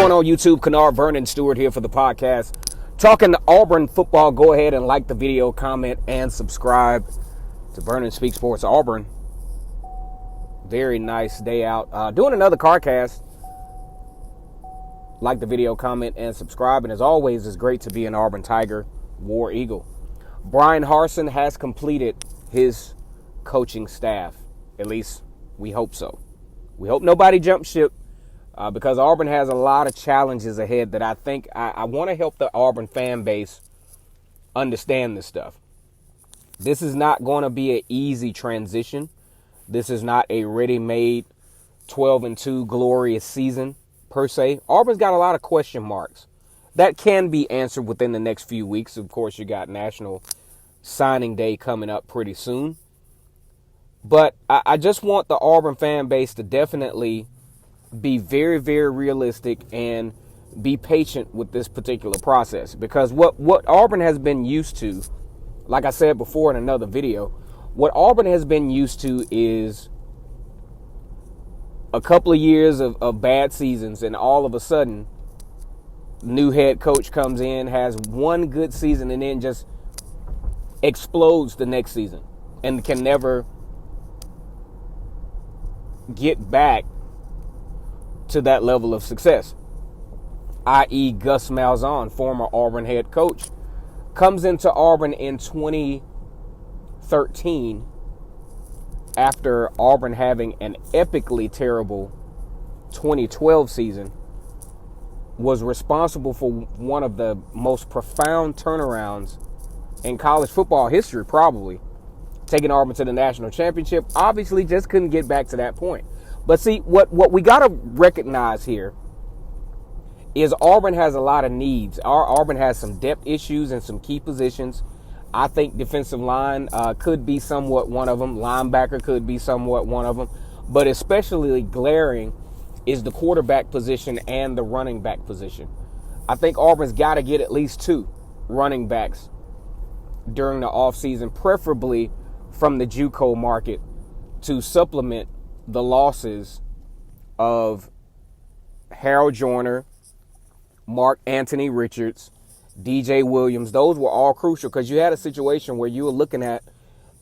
going on, YouTube? Kennard Vernon Stewart here for the podcast. Talking Auburn football. Go ahead and like the video, comment, and subscribe to Vernon Speak Sports Auburn. Very nice day out. Doing another CarCast. Like the video, comment, and subscribe. And as always, it's great to be an Auburn Tiger, War Eagle. Bryan Harsin has completed his coaching staff. At least we hope so. We hope nobody jumps ship. Because Auburn has a lot of challenges ahead that I think I want to help the Auburn fan base understand this stuff. This is not going to be an easy transition. This is not a ready-made 12-2 glorious season per se. Auburn's got a lot of question marks that can be answered within the next few weeks. Of course, you got National Signing Day coming up pretty soon. But I just want the Auburn fan base to definitely be very, very realistic and be patient with this particular process. Because what Auburn has been used to, like I said before in another video, what Auburn has been used to is a couple of years of bad seasons, and all of a sudden, new head coach comes in, has one good season, and then just explodes the next season and can never get back to that level of success. I.e. Gus Malzahn, former Auburn head coach, comes into Auburn in 2013 after Auburn having an epically terrible 2012 season, was responsible for one of the most profound turnarounds in college football history, probably, taking Auburn to the national championship. Obviously just couldn't get back to that point. But see, what we got to recognize here is Auburn has a lot of needs. Auburn has some depth issues in some key positions. I think defensive line could be somewhat one of them. Linebacker could be somewhat one of them. But especially glaring is the quarterback position and the running back position. I think Auburn's got to get at least 2 running backs during the offseason, preferably from the JUCO market, to supplement the losses of Harold Joyner, Mark Anthony Richards, DJ Williams. Those were all crucial because you had a situation where you were looking at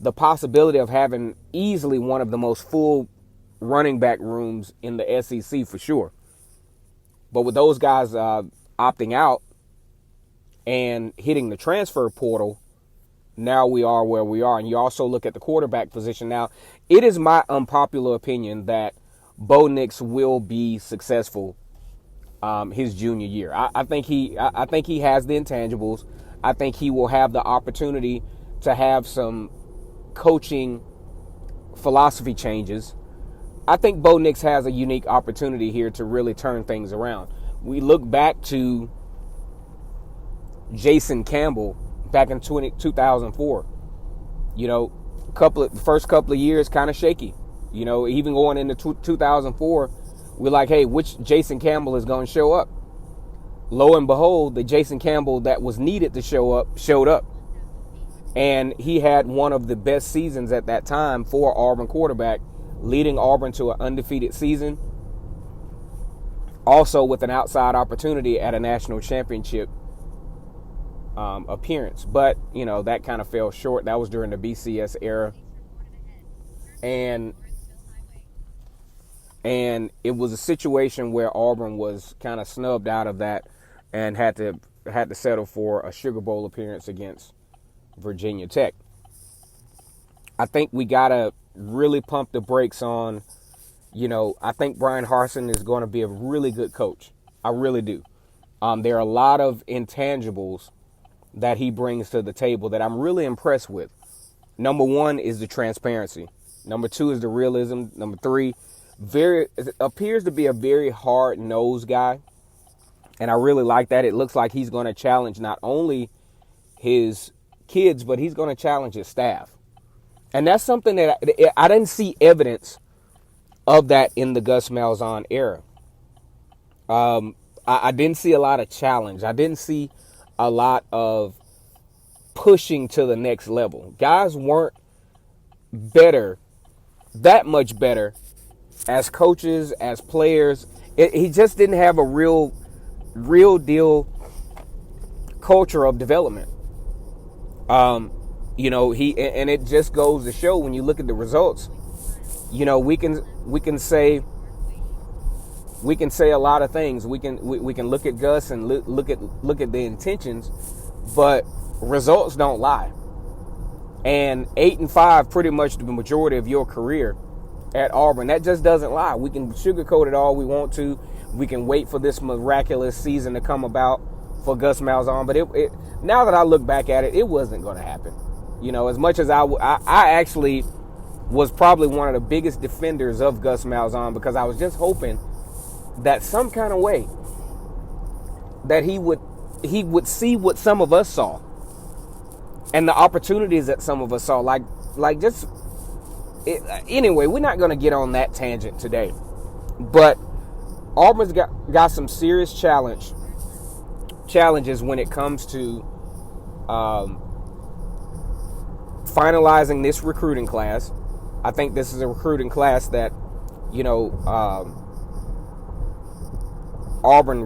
the possibility of having easily one of the most full running back rooms in the SEC for sure. But with those guys opting out and hitting the transfer portal, now we are where we are. And you also look at the quarterback position. Now, it is my unpopular opinion that Bo Nix will be successful his junior year. I think he has the intangibles. I think he will have the opportunity to have some coaching philosophy changes. I think Bo Nix has a unique opportunity here to really turn things around. We look back to Jason Campbell back in 2004, first couple of years kind of shaky. Even going into 2004, we're like, hey, which Jason Campbell is going to show up? Lo and behold, the Jason Campbell that was needed to show up showed up. And he had one of the best seasons at that time for Auburn quarterback, leading Auburn to an undefeated season. Also with an outside opportunity at a national championship appearance, but that kind of fell short. That was during the BCS era, and it was a situation where Auburn was kind of snubbed out of that and had to settle for a Sugar Bowl appearance against Virginia Tech. I think we gotta really pump the brakes on. I think Bryan Harsin is going to be a really good coach. I really do. There are a lot of intangibles that he brings to the table that I'm really impressed with. Number 1 is the transparency. Number 2 is the realism. Number 3, appears to be a very hard-nosed guy. And I really like that. It looks like he's going to challenge not only his kids, but he's going to challenge his staff. And that's something that I didn't see evidence of that in the Gus Malzahn era. I didn't see a lot of challenge. I didn't see a lot of pushing to the next level. Guys weren't that much better as coaches, as players. He just didn't have a real real deal culture of development. And it just goes to show when you look at the results, we can say a lot of things. We can look at Gus and look at the intentions, but results don't lie. And 8-5, pretty much the majority of your career at Auburn, that just doesn't lie. We can sugarcoat it all we want to. We can wait for this miraculous season to come about for Gus Malzahn, but it now that I look back at it, it wasn't going to happen. As much as I actually was probably one of the biggest defenders of Gus Malzahn, because I was just hoping that some kind of way that he would see what some of us saw and the opportunities that some of us saw. Anyway, we're not going to get on that tangent today, but Auburn's got some serious challenges when it comes to finalizing this recruiting class. I think this is a recruiting class that, Auburn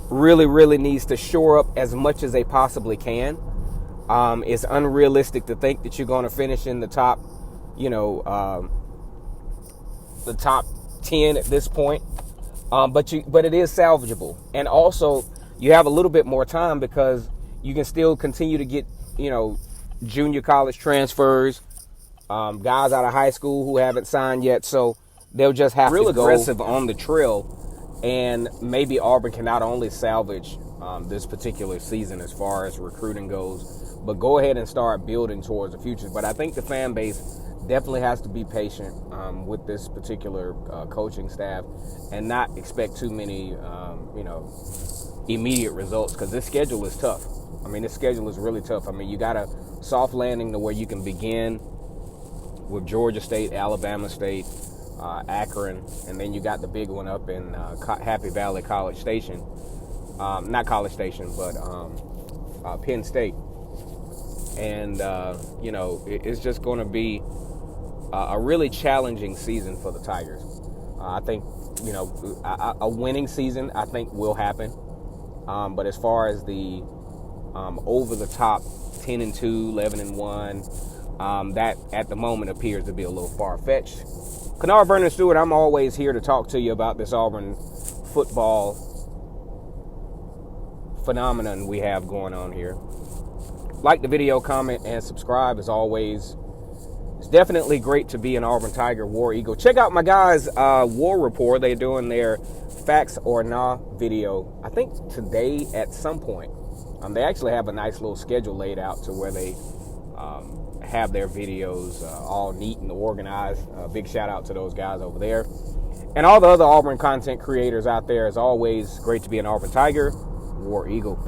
really needs to shore up as much as they possibly can. It's unrealistic to think that you're going to finish in the top, the top 10 at this point. But it is salvageable. And also, you have a little bit more time because you can still continue to get, junior college transfers, guys out of high school who haven't signed yet. So they'll just have to go aggressive on the trail. And maybe Auburn can not only salvage this particular season as far as recruiting goes, but go ahead and start building towards the future. But I think the fan base definitely has to be patient with this particular coaching staff and not expect too many, immediate results, because this schedule is tough. I mean, this schedule is really tough. I mean, you got a soft landing to where you can begin with Georgia State, Alabama State, Akron, and then you got the big one up in Happy Valley College Station. Not College Station, but Penn State. And, it's just going to be a really challenging season for the Tigers. I think, a winning season, I think, will happen. But as far as the over-the-top 10-2, 11-1, that at the moment appears to be a little far-fetched. Kennard Vernon Stewart, I'm always here to talk to you about this Auburn football phenomenon we have going on here. Like the video, comment, and subscribe as always. It's definitely great to be an Auburn Tiger War Eagle. Check out my guys' War Report. They're doing their Facts or Nah video, I think today at some point. They actually have a nice little schedule laid out to where they have their videos all neat and organized. Big shout out to those guys over there. And all the other Auburn content creators out there. As always, great to be an Auburn Tiger War Eagle.